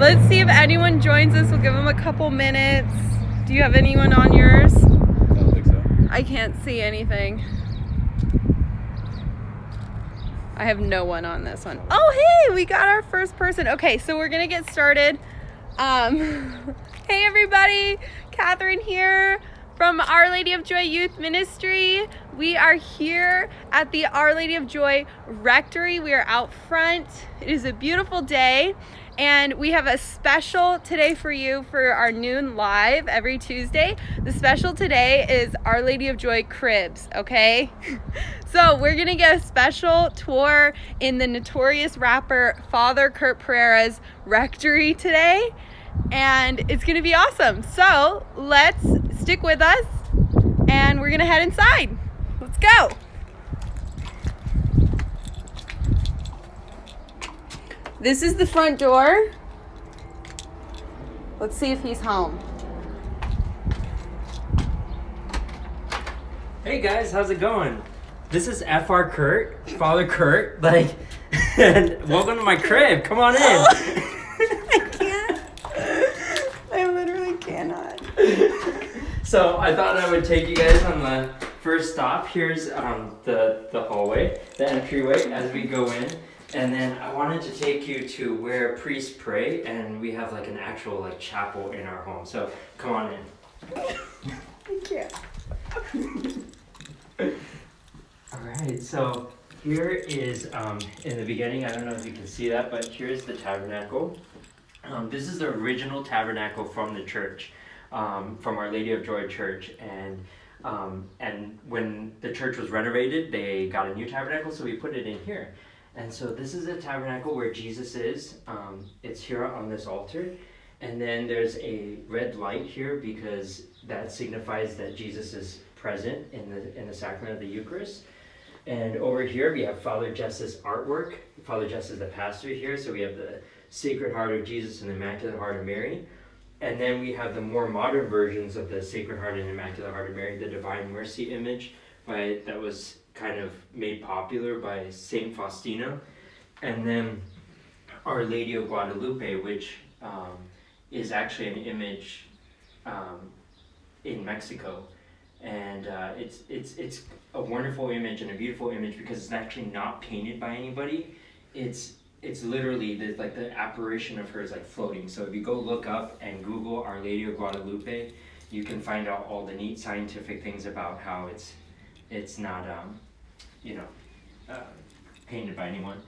Let's see if anyone joins us. We'll give them a couple minutes. Do you have anyone on yours? I don't think so. I can't see anything. I have no one on this one. Oh, hey, we got our first person. Okay, so we're gonna get started. Hey everybody, Catherine here from Our Lady of Joy Youth Ministry. We are here at the Our Lady of Joy Rectory. We are out front. It is a beautiful day, and we have a special today for you for our noon live every Tuesday. The special today is Our Lady of Joy Cribs, okay? So we're gonna get a special tour in the notorious rapper Father Kurt Pereira's Rectory today, and it's gonna be awesome. So let's stick with us, and we're gonna head inside. Let's go. This is the front door. Let's see if he's home. Hey guys, how's it going? This is FR Kurt, Father Kurt, and welcome to my crib. Come on in. I can't. I literally cannot. So I thought I would take you guys on the first stop. Here's the hallway, the entryway as we go in. And then I wanted to take you to where priests pray, and we have like an actual chapel in our home. So come on in. I can't. All right, so here is, in the beginning, I don't know if you can see that, but here's the tabernacle. This is the original tabernacle from the church, from Our Lady of Joy Church. And when the church was renovated, they got a new tabernacle, so we put it in here. And so this is a tabernacle where Jesus is. It's here on this altar. And then there's a red light here because that signifies that Jesus is present in the sacrament of the Eucharist. And over here we have Father Jess's artwork. Father Jess is the pastor here, so we have the Sacred Heart of Jesus and the Immaculate Heart of Mary. And then we have the more modern versions of the Sacred Heart and Immaculate Heart of Mary, the Divine Mercy image that was kind of made popular by Saint Faustina. And then Our Lady of Guadalupe, which is actually an image in Mexico. And it's a wonderful image and a beautiful image because it's actually not painted by anybody. It's literally the apparition of her is floating. So if you go look up and Google Our Lady of Guadalupe, you can find out all the neat scientific things about how it's not painted by anyone.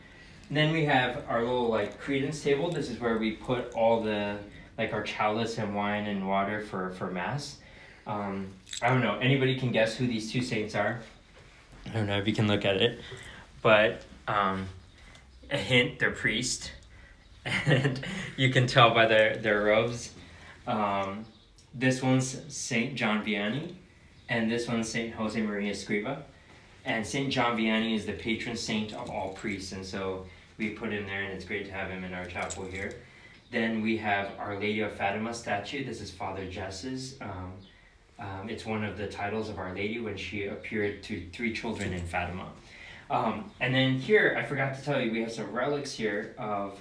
And then we have our little credence table. This is where we put all the our chalice and wine and water for mass. I don't know, anybody can guess who these two saints are? I don't know if you can look at it, but a hint, they're priests, and you can tell by their robes. This one's Saint John Vianney, and this one's Saint Jose Maria Escriva. And Saint John Vianney is the patron saint of all priests, and so we put him there, and it's great to have him in our chapel here. Then we have Our Lady of Fatima statue. This is Father Jess's. It's one of the titles of Our Lady when she appeared to 3 children in Fatima. And then here, I forgot to tell you, we have some relics here of,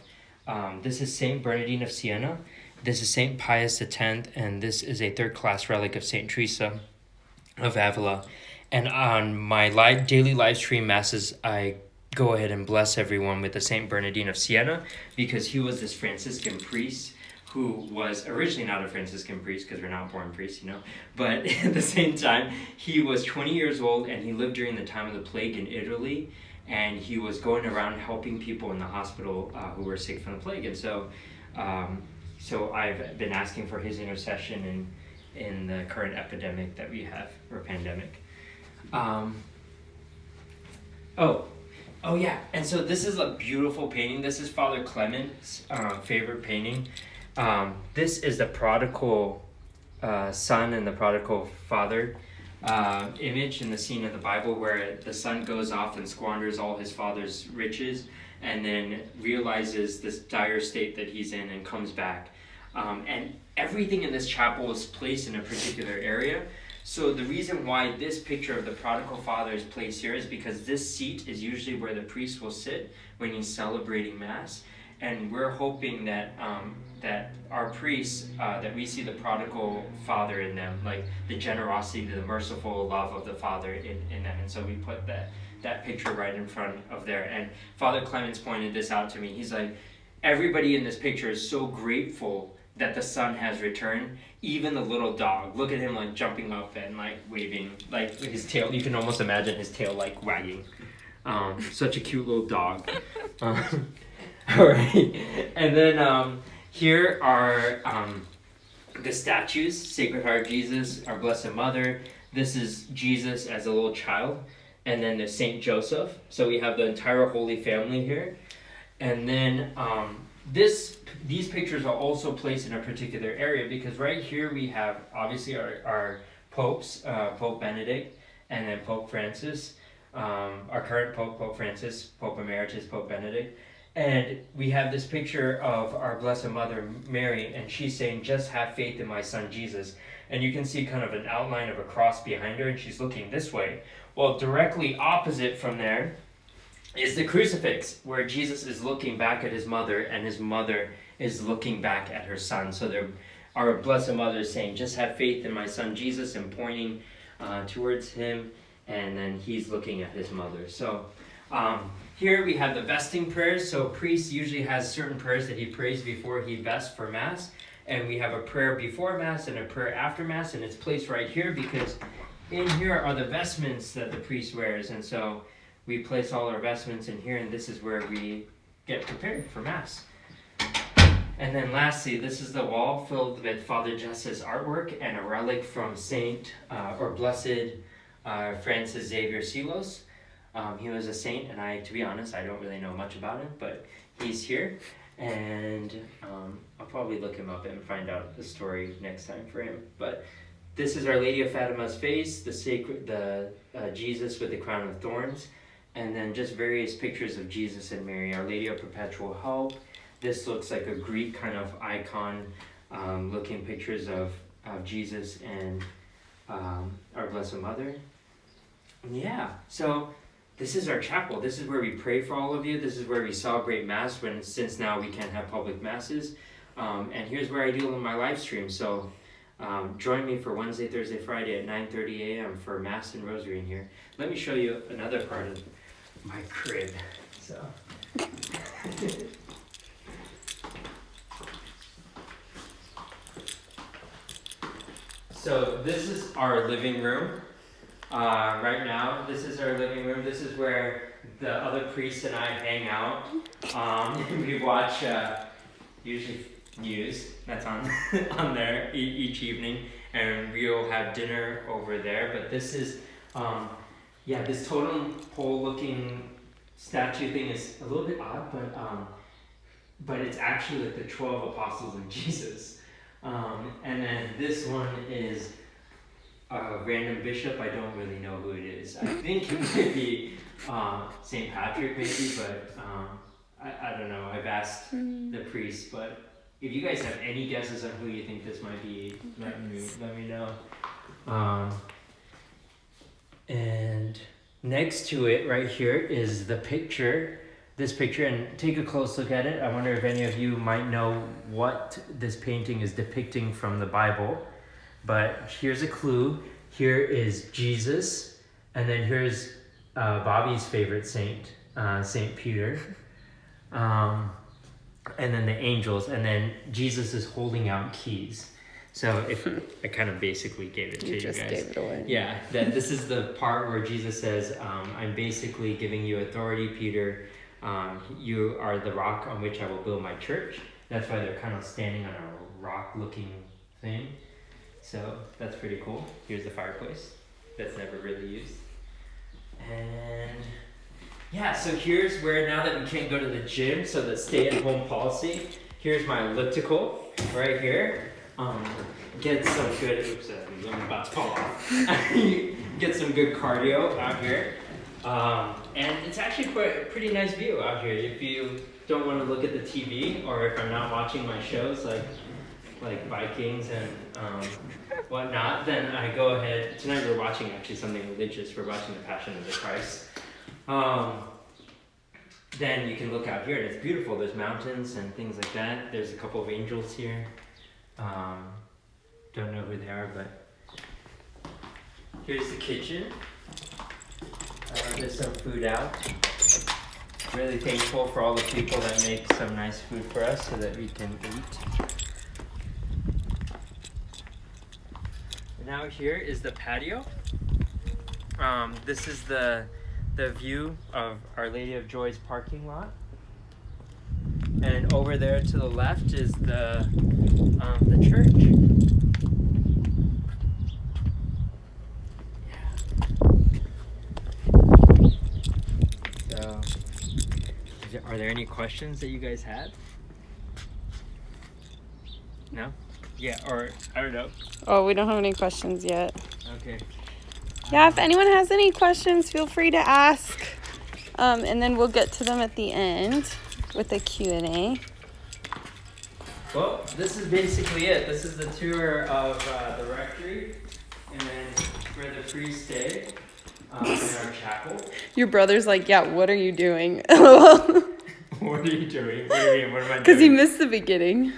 this is Saint Bernardine of Siena, this is Saint Pius X, and this is a 3rd-class relic of Saint Teresa of Avila. And on my daily live stream masses, I go ahead and bless everyone with the Saint Bernardine of Siena because he was this Franciscan priest who was originally not a Franciscan priest because we're not born priests, but at the same time, he was 20 years old and he lived during the time of the plague in Italy, and he was going around helping people in the hospital who were sick from the plague. And so I've been asking for his intercession in the current epidemic that we have, or pandemic. Oh yeah, and so this is a beautiful painting. This is Father Clement's favorite painting. This is the prodigal son and the prodigal father image in the scene of the Bible where the son goes off and squanders all his father's riches and then realizes this dire state that he's in and comes back. And everything in this chapel is placed in a particular area. So the reason why this picture of the prodigal father is placed here is because this seat is usually where the priest will sit when he's celebrating Mass. and we're hoping that that our priests, that we see the prodigal father in them, like the generosity, the merciful love of the Father in them. And so we put that picture right in front of there. And Father Clemens pointed this out to me. He's like, everybody in this picture is so grateful that the Son has returned. Even the little dog, look at him like jumping up and like waving, like his tail. You can almost imagine his tail like wagging. Such a cute little dog. All right, and then here are the statues: Sacred Heart of Jesus, our Blessed Mother. This is Jesus as a little child, and then the Saint Joseph. So we have the entire Holy Family here, and then these pictures are also placed in a particular area because right here we have obviously our popes, Pope Benedict, and then Pope Francis. Our current Pope, Pope Francis, Pope Emeritus, Pope Benedict. And we have this picture of our Blessed Mother, Mary, and she's saying, just have faith in my son, Jesus. And you can see kind of an outline of a cross behind her, and she's looking this way. Well, directly opposite from there is the crucifix, where Jesus is looking back at his mother, and his mother is looking back at her son. So our Blessed Mother is saying, just have faith in my son, Jesus, and pointing towards him. And then he's looking at his mother. So here we have the vesting prayers. So priest usually has certain prayers that he prays before he vests for Mass. And we have a prayer before Mass and a prayer after Mass. And it's placed right here because in here are the vestments that the priest wears. And so we place all our vestments in here, and this is where we get prepared for Mass. And then lastly, this is the wall filled with Father Jess's artwork and a relic from Saint or Blessed Francis Xavier Silos. He was a saint, and to be honest, I don't really know much about him, but he's here, and I'll probably look him up and find out the story next time for him. But this is Our Lady of Fatima's face, the Jesus with the crown of thorns, and then just various pictures of Jesus and Mary. Our Lady of Perpetual Help. This looks like a Greek kind of icon, looking pictures of Jesus and our Blessed Mother. Yeah, so this is our chapel. This is where we pray for all of you. This is where we celebrate Mass since now we can't have public Masses. And here's where I do my live stream. So join me for Wednesday, Thursday, Friday at 9:30 a.m. for Mass and Rosary in here. Let me show you another part of my crib. So. So this is our living room. Right now, this is our living room. This is where the other priests and I hang out. We watch usually news that's on on there each evening, and we'll have dinner over there. But this is, this totem pole looking statue thing is a little bit odd, but it's actually like the 12 apostles of Jesus. And then this one is a random bishop. I don't really know who it is. I think it might be St. Patrick maybe, but I don't know. I've asked the priest, but if you guys have any guesses on who you think this might be, let me know. And next to it right here is the picture. This picture, and take a close look at it. I wonder if any of you might know what this painting is depicting from the Bible. But here's a clue. Here is Jesus, and then here's Bobby's favorite saint, Saint Peter, and then the angels, and then Jesus is holding out keys. So if I kind of basically gave it to you guys. Gave it away. Yeah, this is the part where Jesus says, "I'm basically giving you authority, Peter. You are the rock on which I will build my church." That's why they're kind of standing on a rock-looking thing. So that's pretty cool. Here's the fireplace that's never really used. And yeah, so here's where, now that we can't go to the gym, so the stay-at-home policy, here's my elliptical right here. Get some good, I'm about to fall off. Get some good cardio out here. And it's actually quite a pretty nice view out here. If you don't want to look at the TV, or if I'm not watching my shows like Vikings and whatnot, then I go ahead. Tonight we're watching actually something religious. We're watching the Passion of the Christ. then you can look out here and it's beautiful. There's mountains and things like that. There's a couple of angels here. Don't know who they are, but here's the kitchen. There's some food out. Really thankful for all the people that make some nice food for us so that we can eat. And now here is the patio. This is the view of Our Lady of Joy's parking lot. And over there to the left is the church. So, are there any questions that you guys had? No? Yeah, or I don't know. Oh, we don't have any questions yet. Okay. Yeah, if anyone has any questions, feel free to ask. And then we'll get to them at the end with a Q&A. Well, this is basically it. This is the tour of the rectory, and then where the priests stay in our chapel. Your brother's like, yeah, what are you doing? What are you doing? What do you mean? What am I doing? Because he missed the beginning.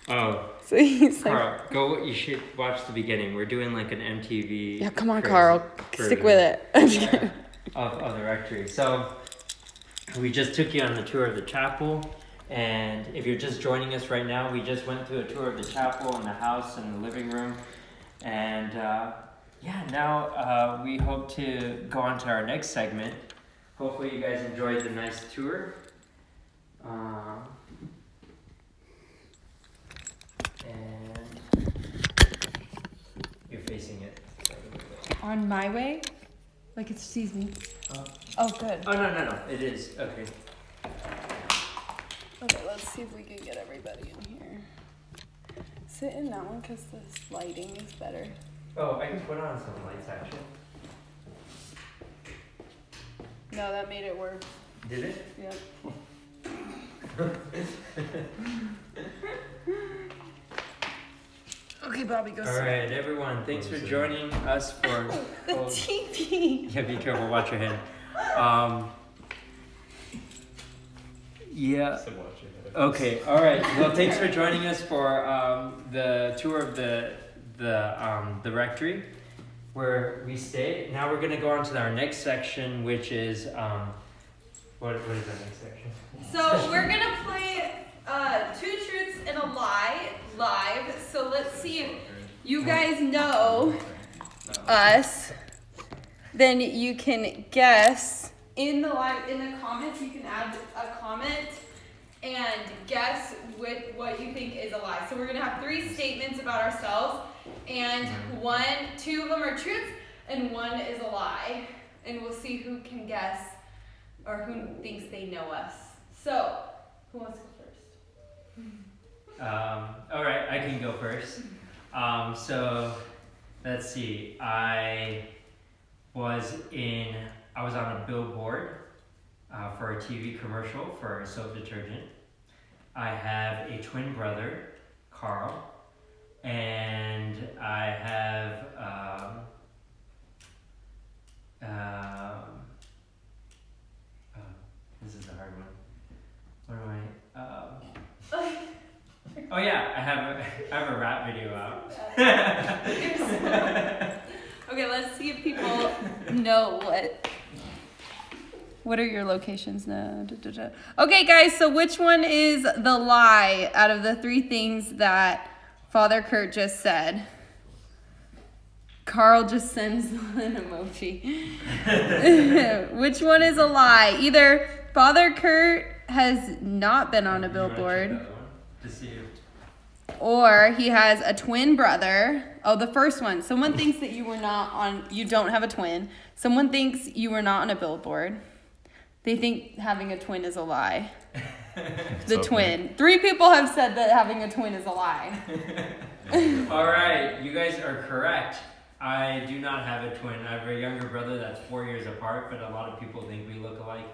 Oh. So he's like, Carl, you should watch the beginning. We're doing like an MTV. yeah, come on, Cribs Carl. Stick with it. I'm just kidding. Of the rectory. So we just took you on the tour of the chapel. And if you're just joining us right now, we just went through a tour of the chapel and the house and the living room. And now we hope to go on to our next segment. Hopefully you guys enjoyed the nice tour. And you're facing it. On my way? Like it sees me. Oh, good. Oh, no. It is. Okay. Okay, let's see if we can get everybody in here. Sit in that one because the lighting is better. Oh, I can put on some lights actually. No, that made it worse. Did it? Yep. Okay, Bobby, go. All right, everyone. Thanks for joining us for the TV. Yeah, be careful. Watch your head. Yeah. Okay. All right. Well, thanks for joining us for the tour of the rectory, where we stay. Now we're gonna go on to our next section, which is what is our next section? So we're gonna play Two Truths and a Lie live. So let's see if you guys know us. Then you can guess in the comments. You can add a comment and guess what you think is a lie. So we're gonna have 3 statements about ourselves, and 2 of them are truths, and 1 is a lie. And we'll see who can guess or who thinks they know us. So, who wants to go first? All right, I can go first. So let's see. I was on a billboard for a TV commercial for a soap detergent. I have a twin brother, Carl, and I have this is a hard one. What do I? Oh yeah, I have a rap video out. Okay, let's see if people know what are your locations now. Okay, guys, so which one is the lie out of the 3 things that Father Kurt just said? Carl just sends an emoji. Which one is a lie? Either Father Kurt has not been on a billboard, or he has a twin brother. Oh, the first one. Someone thinks that you don't have a twin. Someone thinks you were not on a billboard. They think having a twin is a lie. The twin. 3 people have said that having a twin is a lie. All right, you guys are correct. I do not have a twin. I have a younger brother that's 4 years apart, but a lot of people think we look alike.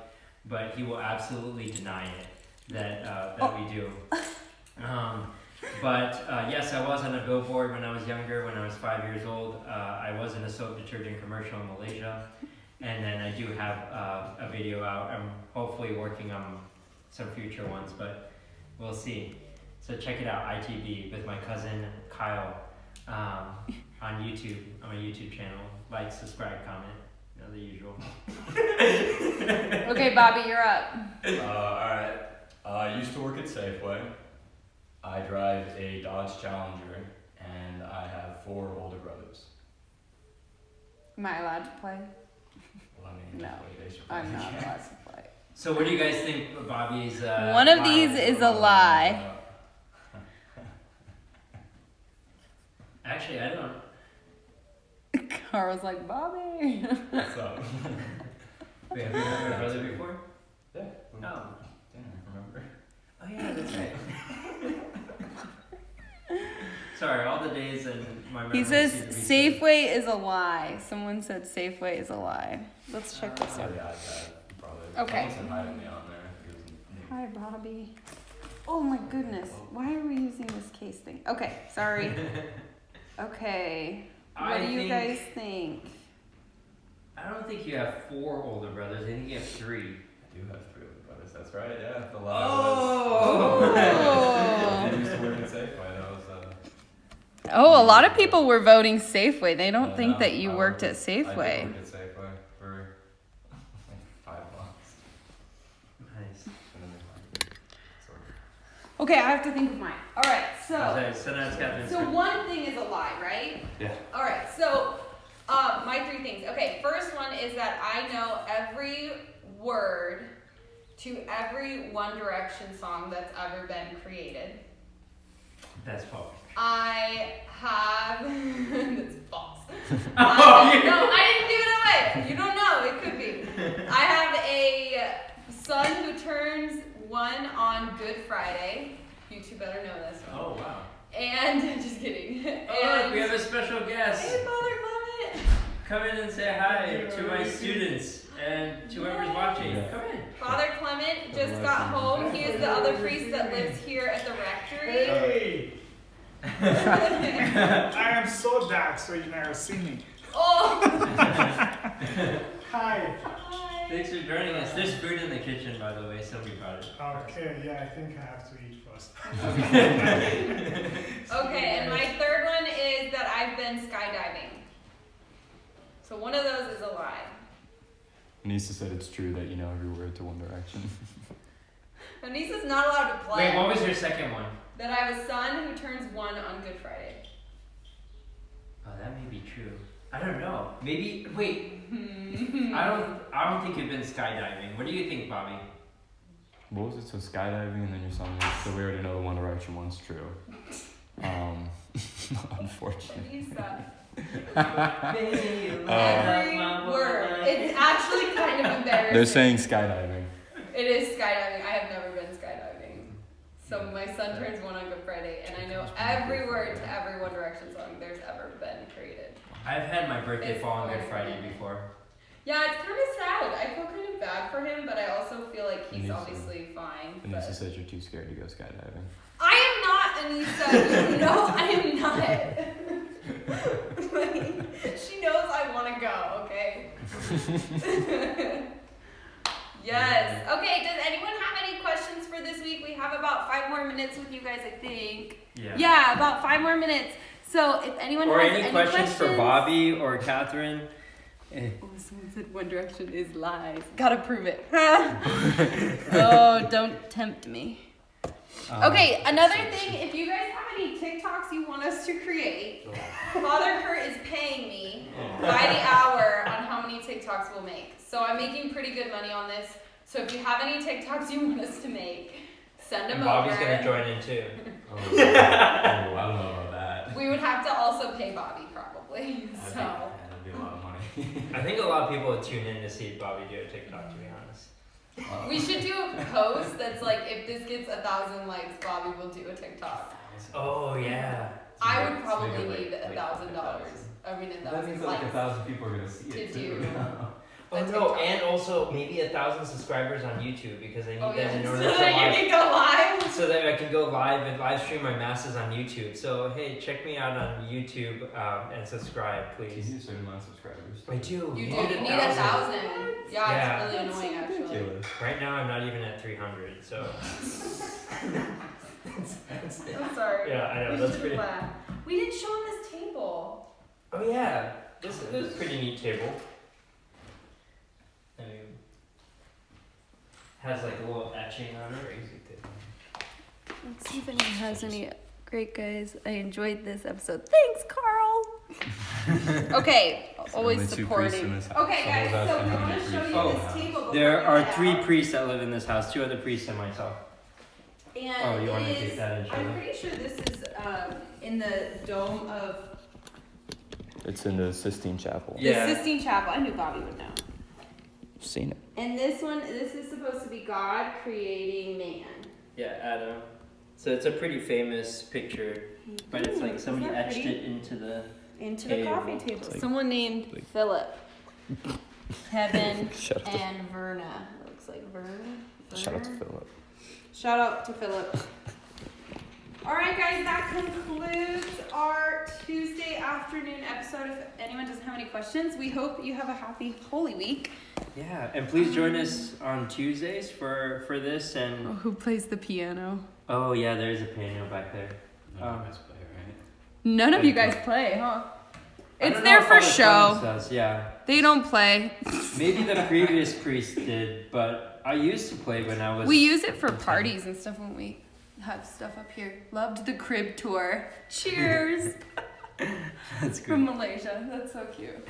But he will absolutely deny it that we do. But yes, I was on a billboard when I was younger. When I was 5 years old, I was in a soap detergent commercial in Malaysia, And then I do have a video out. I'm hopefully working on some future ones, but we'll see. So check it out, ITV, with my cousin Kyle on YouTube, on my YouTube channel. Like, subscribe, comment, you know, the usual. Okay, Bobby, you're up. Alright. I used to work at Safeway. I drive a Dodge Challenger, and I have 4 older brothers. Am I allowed to play? Well, I mean, No, they should I'm probably- not allowed to play. So what do you guys think Bobby's One of these is a lie. Actually, I don't. Carl's like, Bobby. What's up? Wait, have you met my brother before? Yeah. Oh. Damn, remember? Oh yeah, that's right. Sorry, all the days and my memory. He says seem to be so- Safeway is a lie. Someone said Safeway is a lie. Let's check this Oh, out. yeah, I probably. Okay. Someone said hi to me on there. He was new. Hi, Bobby. Oh my goodness. Why are we using this case thing? Okay, sorry. Okay. What I do you think- guys think? I don't think you have 4 older brothers. I think you have 3. I do have 3 older brothers. That's right. Yeah, the lie Oh. was. I used to work at Safeway. That was. Oh, a lot of people were voting Safeway. They don't No, think no, that you I worked at I Safeway. did work at Safeway for like 5 months. Nice. And then they sort of. Okay, I have to think of mine. All right, so So now it's Catherine's so turn. one thing is a lie, right? Yeah. All right, so my 3 things. Okay, first one is that I know every word to every One Direction song that's ever been created. That's false. I have. That's false. Oh, No, I didn't give it away. You don't know. It could be. I have a son who turns 1 on Good Friday. You two better know this one. Oh wow. And just kidding. Oh, And we have a special guest. hey, Father Clement. Come in and say hi to my students and to whoever's watching. Yeah. Come in. Father Clement just got home. He is the other priest that lives here at the rectory. Hey! I am so dark, so you never see me. Oh. Hi. Hi. Thanks for joining us. There's food in the kitchen, by the way. Somebody brought it. Okay, yeah, I think I have to eat first. Okay, and my third one is that I've been skydiving. So one of those is a lie. Anissa said it's true that you know every word to One Direction. Anissa's not allowed to play. Wait, what was your second one? That I have a son who turns 1 on Good Friday. Oh, that may be true. I don't know. Maybe. Wait. I don't think you've been skydiving. What do you think, Bobby? What was it? So skydiving, and then you're saying so we already know the One Direction one's true. Unfortunately. Anissa. Every Every word. It's actually kind of embarrassing. They're saying skydiving. It is skydiving. I have never been skydiving. So my son turns 1 on Good Friday, and I know every word to every One Direction song there's ever been created. I've had my birthday It's fall on Good awesome. Friday before. Yeah, it's kind of sad. I feel kind of bad for him, but I also feel like he's Anissa. obviously fine. Anissa But says you're too scared to go skydiving. I am not Anissa. No, I am not. Like, she knows I want to go, okay? Yes. Okay, does anyone have any questions for this week? We have about 5 more minutes with you guys, I think. Yeah, about 5 more minutes. So if anyone Or has any questions for Bobby or Catherine? Oh, someone said One Direction is lies. Gotta prove it. Oh, don't tempt me. Okay, another thing, if you guys have any TikToks you want us to create, Father Kurt is paying me by the hour on how many TikToks we'll make. So I'm making pretty good money on this. So if you have any TikToks you want us to make, send them And Bobby's over. gonna join in too. Oh, I don't know about that. We would have to also pay Bobby probably. So That'd be a lot of money. I think a lot of people would tune in to see Bobby do a TikTok, to be honest. we should do a post that's like, if this gets 1,000 likes, Bobby will do a TikTok. Oh, yeah. I would Make it probably like- need like $1,000. I mean, 1,000 likes. people are gonna see To do. Oh no, and also maybe 1,000 subscribers on YouTube because I need that in order So to that you can go live. so that I can go live and live stream my masses on YouTube. So hey, check me out on YouTube and subscribe, Do you please. need a certain amount of subscribers? I do. You need need 1,000. 1,000. Yeah, Yeah. it's really annoying actually. Ridiculous. Right now I'm not even at 300. So I'm sorry. yeah, I know We that's should've pretty. laughed. We didn't show him this table. Oh yeah, this is a pretty neat table. I mean, has like a little etching on it. Crazy table. Let's see if anyone has any. Great guys, I enjoyed this episode. Thanks, Carl. Okay, always Only 2 priests in supporting. this house. Okay, Someone's guys, so asking we how want many to show priests you in this the house. table. before There we are head 3 out. priests that live in this house. 2 other priests and myself. And Oh, you want to it take is- that and show I'm them? pretty sure this is in the dome of It's in the Sistine Chapel. Yeah. the Sistine Chapel. I knew Bobby would know. Seen it. And this is supposed to be God creating man. Yeah, Adam. So it's a pretty famous picture, but it's like somebody Isn't that etched pretty? it into the. Into the Table. coffee table. It's like- Someone named like- Philip, Kevin, Shout out to- and Verna. It looks like Verna. Shout out to Verna? Philip. Shout out to Philip. All right, guys, that concludes our Tuesday afternoon episode. If anyone doesn't have any questions, we hope you have a happy Holy Week. Yeah, and please join us on Tuesdays for this and. who plays the piano? Oh yeah, there's a piano back there. No, that's play, right? None of you guys play, huh? I It's don't there know if for Father Clemens show. does, yeah. They don't play. Maybe the previous priest did, but I used to play when I was. We use it for parties and stuff when we have stuff up here. Loved the crib tour. Cheers. That's From good. Malaysia. That's so cute.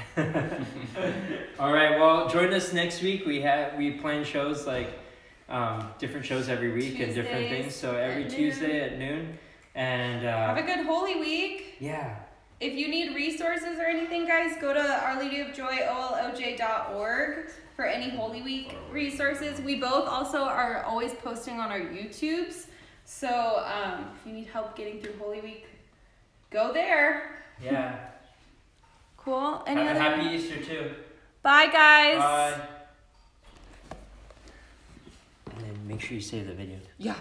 All right, well, join us next week. We plan shows like different shows every week and different Tuesdays things. So every at Tuesday at noon, and Have a good Holy Week. yeah, If you need resources or anything, guys, go to Our Lady of Joy, oloj.org for any Holy Week resources. We both also are always posting on our YouTubes. So if you need help getting through Holy Week, go there. yeah. Cool. Have a other? happy Easter too. Bye, guys. Bye. And then make sure you save the video. Yeah.